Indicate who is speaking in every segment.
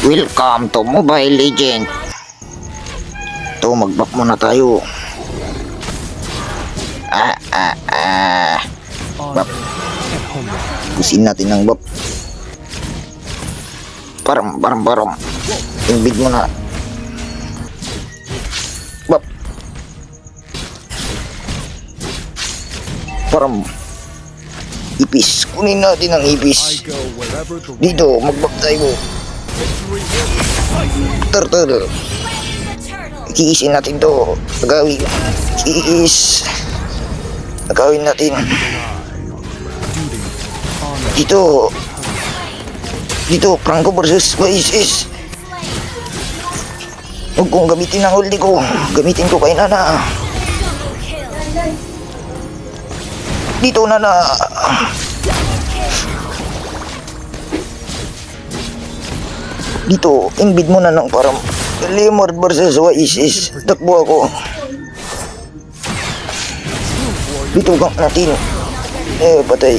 Speaker 1: Welcome to Mobile Legend. Ito, mag-back muna tayo. Bap. Pusin natin ng bap. Param. Invade mo na. Bap. Param. Ipis. Kunin natin ang ipis. Dito, mag-back tayo. Turtle. Kiisin natin to. Agawin. Kiis. Agawin natin. Dito. Franco versus Oasis. Huwag kong gamitin ang ulti ko. Gamitin ko kay Nana. Dito, Nana. Dito, invade mo na ng parang Lemord versus Oasis. Takbo ako. Dito gang natin. Patay.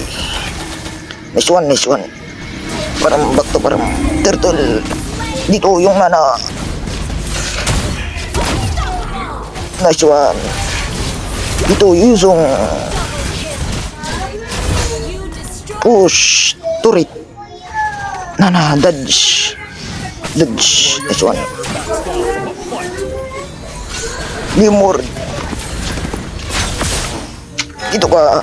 Speaker 1: Nice one. Parang back to parang turtle. Dito yung Nana. Nice one. Dito Yuzong. Push. Turret. Nana, dodge. Nice one. Lemord. Dito ka.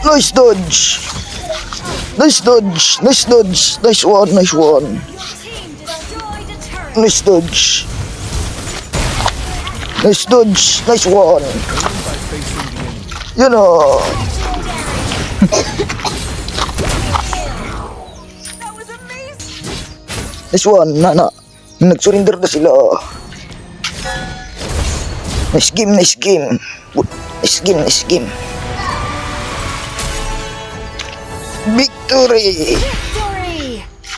Speaker 1: Nice dodge. Nice one. Nice dodge. Nice one. You know. Nice one, Nana. Nag-surrender na sila. Nice game. Nice game. Victory!